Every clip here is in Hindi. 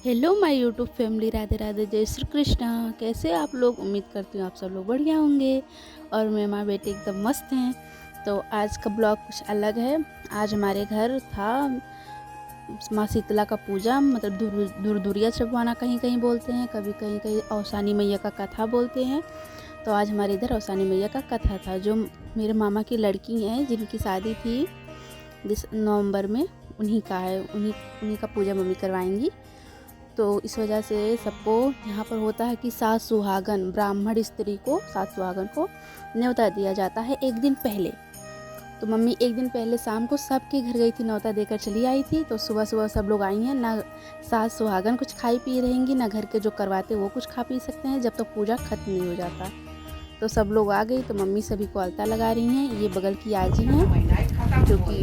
Hello my YouTube family, Radhe Radhe, जय श्री कृष्णा। कैसे आप लोग? उम्मीद करती हूँ आप सब लोग बढ़िया होंगे और मैं माँ बेटी एकदम मस्त हैं। तो आज का ब्लॉग कुछ अलग है। आज हमारे घर था माँ शीतला का पूजा, मतलब दूरिया चढ़वाना कहीं कहीं बोलते हैं, कभी कहीं कहीं औसानी मैया का कथा बोलते हैं। तो आज हमारे इधर औसानी मैया का कथा था। जो मेरे मामा की लड़की हैं जिनकी शादी थी नवंबर में, उन्हीं का है, उन्हीं का पूजा मम्मी करवाएंगी। तो इस वजह से सबको यहाँ पर होता है कि सात सुहागन, ब्राह्मण स्त्री को, सात सुहागन को न्योता दिया जाता है एक दिन पहले। तो मम्मी एक दिन पहले शाम को सबके घर गई थी, न्योता देकर चली आई थी। तो सुबह सुबह सब लोग आई हैं, ना सात सुहागन कुछ खाई पी रहेंगी, ना घर के जो करवाते वो कुछ खा पी सकते हैं जब तक पूजा खत्म नहीं हो जाता। तो सब लोग आ गई, तो मम्मी सभी को अलता लगा रही हैं। ये बगल की आजी हैं जो कि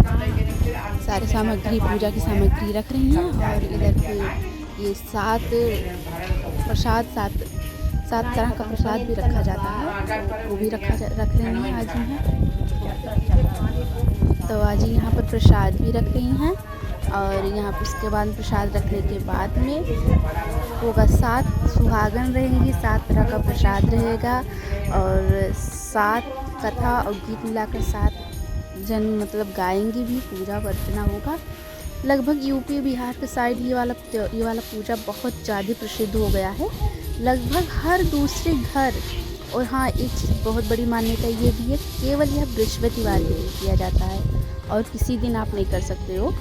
सारे सामग्री, पूजा की सामग्री रख रही हैं। और इधर के ये सात तरह का प्रसाद भी रखा जाता है, तो वो भी रख रही हैं आजी हैं। तो आजी यहाँ पर प्रसाद भी रख रही हैं। और यहाँ पर उसके बाद प्रसाद रखने के बाद में होगा, सात सुहागन रहेंगी, सात तरह का प्रसाद रहेगा और सात कथा और गीत मिलाकर सात जन मतलब गाएंगी भी, पूजा अर्चना होगा। लगभग यूपी बिहार के साइड ये वाला पूजा बहुत ज़्यादा प्रसिद्ध हो गया है, लगभग हर दूसरे घर। और हाँ, एक चीज़ बहुत बड़ी मान्यता ये भी है, केवल यह बृहस्पतिवार के दिन किया जाता है और किसी दिन आप नहीं कर सकते हो।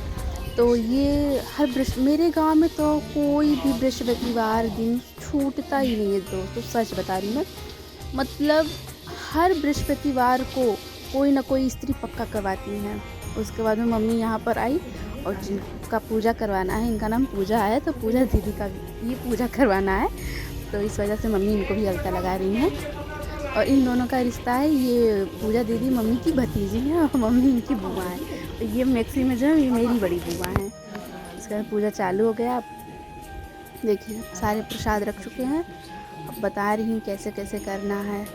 तो ये मेरे गांव में तो कोई भी बृहस्पतिवार दिन छूटता ही नहीं है दोस्तों, सच बता रही मैं। मतलब हर बृहस्पतिवार को कोई ना कोई स्त्री पक्का करवाती हैं। उसके बाद में मम्मी यहाँ पर आई और जिनका पूजा करवाना है, इनका नाम पूजा है, तो पूजा दीदी का ये पूजा करवाना है। तो इस वजह से मम्मी इनको भी अलता लगा रही हैं। और इन दोनों का रिश्ता है, ये पूजा दीदी मम्मी की भतीजी है और मम्मी इनकी बुआ है। तो ये मैक्सी में जो है, ये मेरी बड़ी बुआ हैं। इसके बाद पूजा चालू हो गया। देखिए सारे प्रसाद रख चुके हैं, अब बता रही हूँ कैसे कैसे करना है।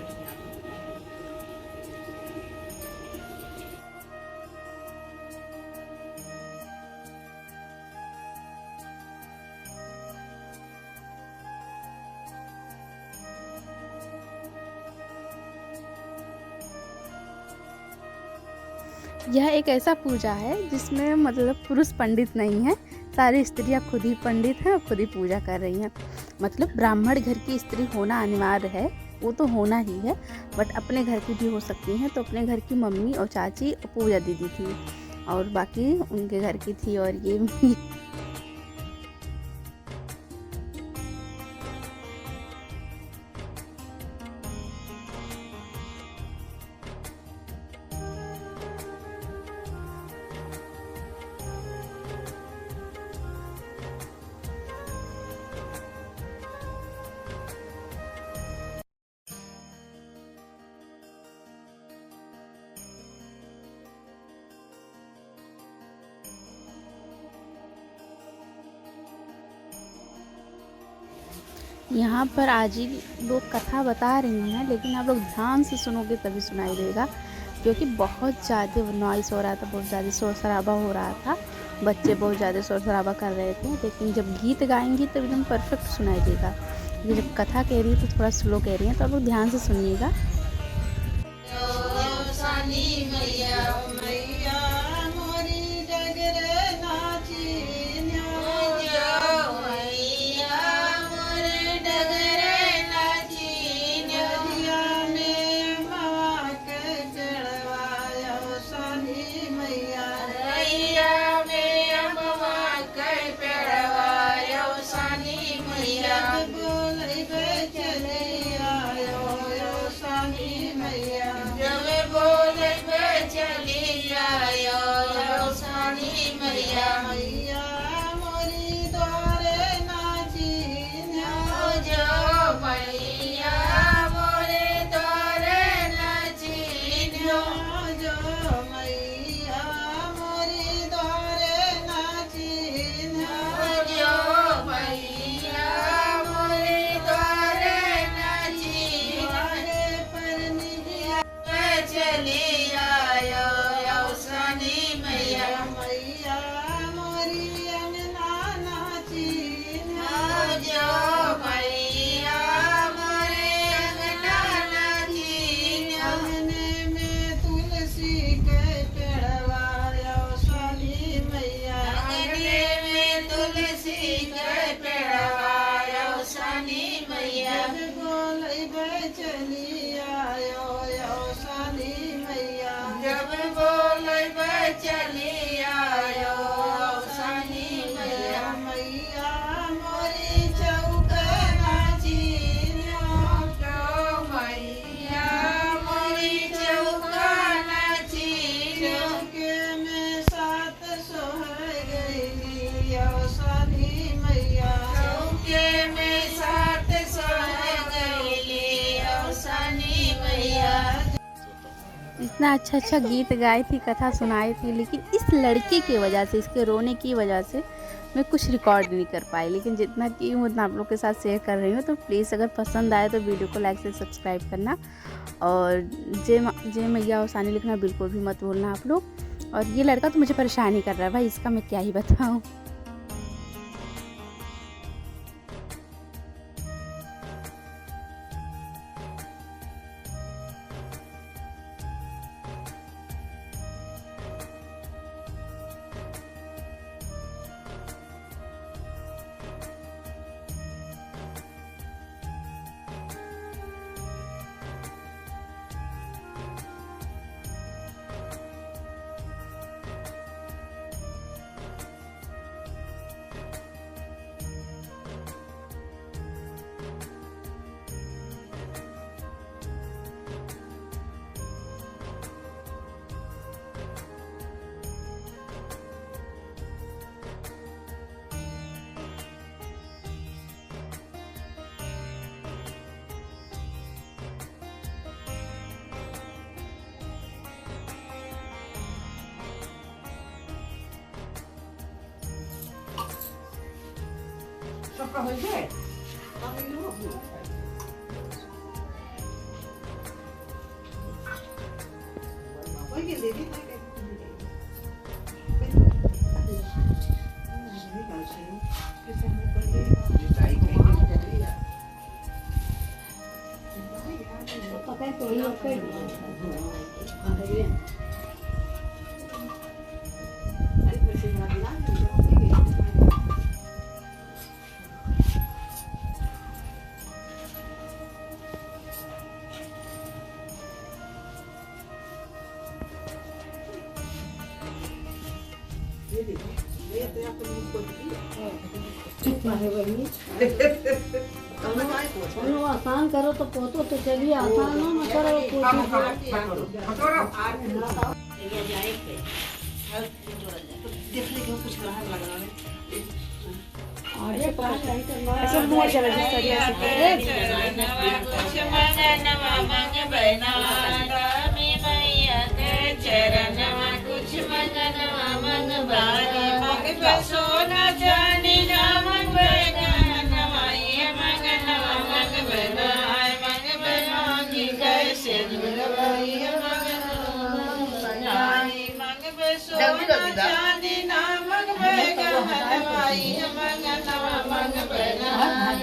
यह एक ऐसा पूजा है जिसमें मतलब पुरुष पंडित नहीं है, सारी स्त्रियां खुद ही पंडित हैं और खुद ही पूजा कर रही हैं। मतलब ब्राह्मण घर की स्त्री होना अनिवार्य है, वो तो होना ही है, बट अपने घर की भी हो सकती हैं। तो अपने घर की मम्मी और चाची और पूजा दीदी थी और बाकी उनके घर की थी। और ये यहाँ पर आज ही लोग कथा बता रही हैं, लेकिन आप लोग ध्यान से सुनोगे तभी सुनाई देगा, क्योंकि बहुत ज़्यादा नॉइस हो रहा था, बहुत ज़्यादा शोर शराबा हो रहा था, बच्चे बहुत ज़्यादा शोर शराबा कर रहे थे। लेकिन जब गीत गाएंगी तो एकदम परफेक्ट सुनाई देगा। ये जब कथा कह रही है तो थोड़ा स्लो कह रही है, तो आप लोग ध्यान से सुनिएगा। चली आयो शनि मैया मैया मोरी चौका नाचियो मैया मोरी चौका नाचियो के में सात सोह गई शनि मैया चौके में सात सोह गई शनि मैया। इतना अच्छा अच्छा गीत गाई थी, कथा सुनाई थी, लेकिन इस लड़के की वजह से, इसके रोने की वजह से मैं कुछ रिकॉर्ड नहीं कर पाई। लेकिन जितना की हूँ उतना आप लोग के साथ शेयर कर रही हूँ। तो प्लीज़ अगर पसंद आए तो वीडियो को लाइक से सब्सक्राइब करना, और जय मैया और सानी लिखना बिल्कुल भी मत भूलना आप लोग। और ये लड़का तो मुझे परेशान ही कर रहा है भाई, इसका मैं क्या ही बताऊँ। सबका हो जाए आसान करो तो पोतो तो चलिए, आसान हो न करो सोना जानी नामक कैसे चांदी नामक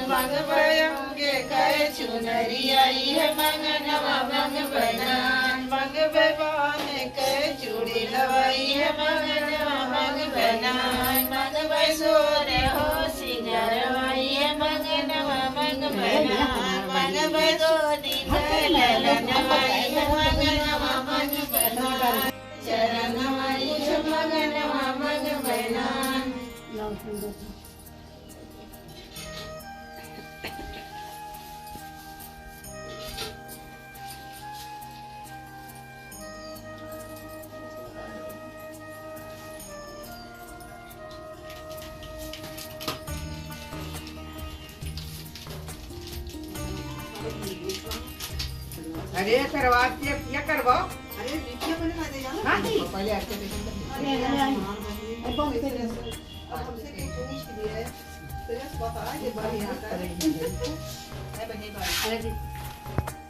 मंग बयंगे कह चुनरियाई है मंग नवा मंग बनान मंग बेबान कह चूड़ी लवाई है मंग नवा मंग बनान मंग बसोरे हो सिंगरवाई है मंग नवा मंग बनान मंग बसोरी ललनवाई है मंग नवा मंग बनान चरणवाई है मंग नवा मंग बनान। अरे करवाते क्या करवाओ? अरे वीडियो बनवा दे यार। हां पहले आके देखो। अरे अब हमसे के पुलिस के लिए तेरे बता ये बारी आता है। है बने बारी।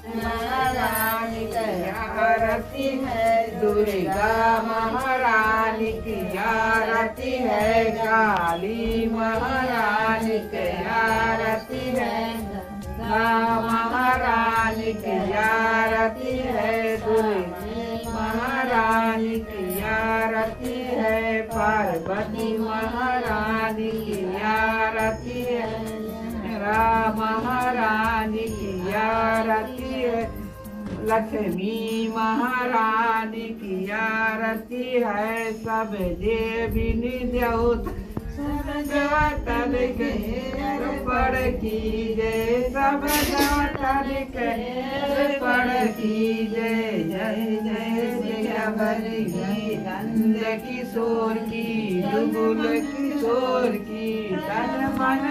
महारानी की आरती है दुर्गा महारानी की आरती है काली महारानी की आरती है महारानी की आरती है दुर्गा महारानी की आरती है पार्वती महारानी की आरती है राम महारानी की आरती है लक्ष्मी महारानी की आरती करती है सब देवी देवता सब देवता के पड़ की जय सब देवता के पड़ की जय जय जय जय बली नंद किशोर की जुगुल किशोर की तन मन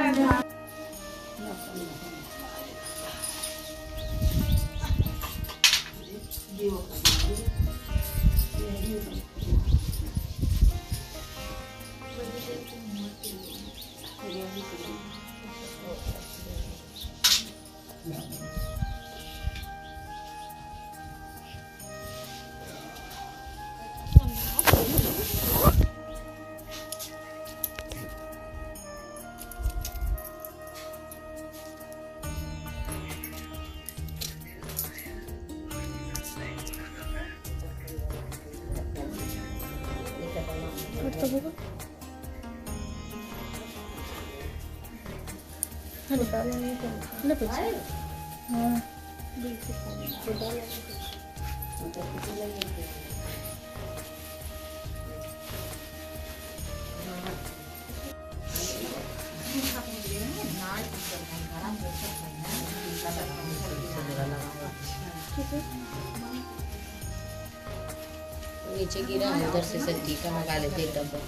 नीचे गिरा उधर से सब टीका लगा लेते डब्बा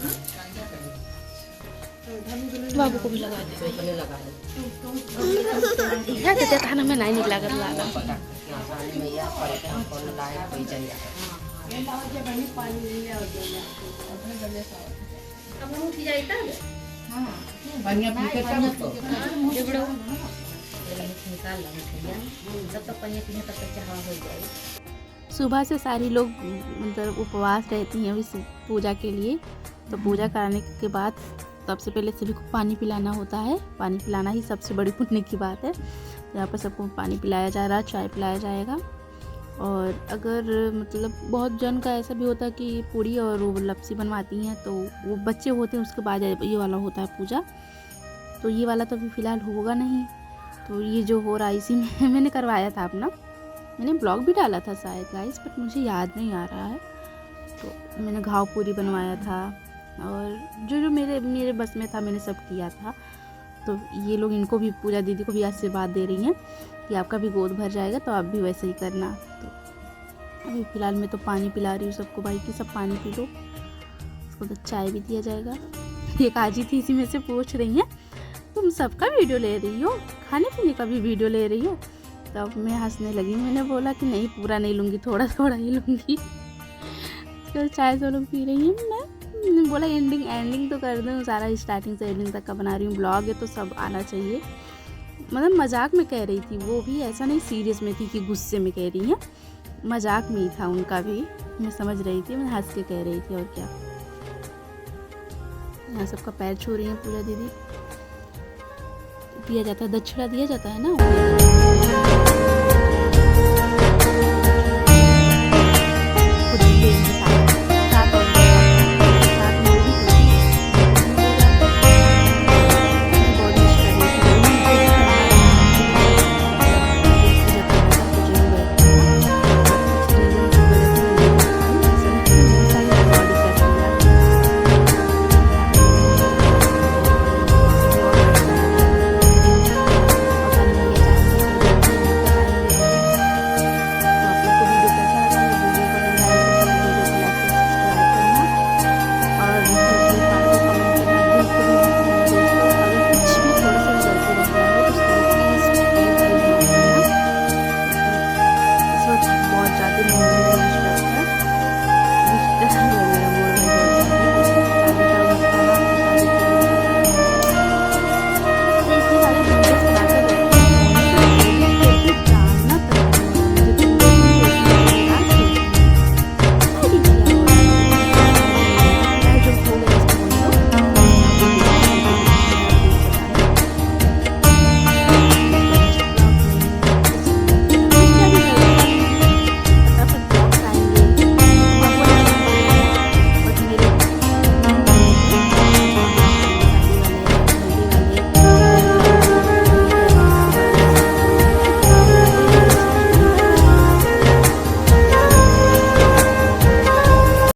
बाबू को भी लगा दे पहले लगा दे क्या कहते खाना में नहीं निकला कर लागा मैया पलटा कौन लाए कोई चल जाए अब हम उठ जाए तब बढ़िया पीके तब तो निकाल ला भैया जब तक पनिया पीने तब तक चाह हो जाए। सुबह से सारी लोग मतलब उपवास रहती हैं इस पूजा के लिए। तो पूजा कराने के बाद सबसे पहले सभी को पानी पिलाना होता है। पानी पिलाना ही सबसे बड़ी पुण्य की बात है। यहाँ पर सबको पानी पिलाया जा रहा है, चाय पिलाया जाएगा। और अगर मतलब बहुत जन का ऐसा भी होता है कि पूड़ी और वो लपसी बनवाती हैं तो वो बच्चे होते हैं, उसके बाद ये वाला होता है पूजा। तो ये वाला तो अभी फ़िलहाल होगा नहीं। तो ये जो हो रहा है इसी में मैंने करवाया था अपना, मैंने ब्लॉग भी डाला था शायद गाइस, बट मुझे याद नहीं आ रहा है। तो मैंने घाव पूरी बनवाया था और जो मेरे बस में था मैंने सब किया था। तो ये लोग इनको भी पूजा दीदी को भी आशीर्वाद दे रही हैं कि आपका भी गोद भर जाएगा, तो आप भी वैसे ही करना। तो अभी फ़िलहाल मैं तो पानी पिला रही हूँ सबको, भाई कि सब पानी पी लो। उसको तो चाय भी दिया जाएगा। एक आजी थी इसी में से पूछ रही हैं तुम सबका वीडियो ले रही हो, खाने पीने का भी वीडियो ले रही हो। तब मैं हंसने लगी। मैंने बोला कि नहीं पूरा नहीं लूँगी, थोड़ा थोड़ा ही लूँगी। तो चाय सब लोग पी रही हैं। मैंने बोला एंडिंग तो कर दूँ, सारा स्टार्टिंग से एंडिंग तक का बना रही हूँ ब्लॉग है तो सब आना चाहिए। मतलब मजाक में कह रही थी वो भी, ऐसा नहीं सीरियस में थी कि गुस्से में कह रही हैं, मजाक में ही था उनका भी। मैं समझ रही थी, मैं हंस के कह रही थी और क्या। यहाँ सबका पैर छू रही हैं पूजा दीदी। दिया जाता है, दक्षिणा दिया जाता है ना।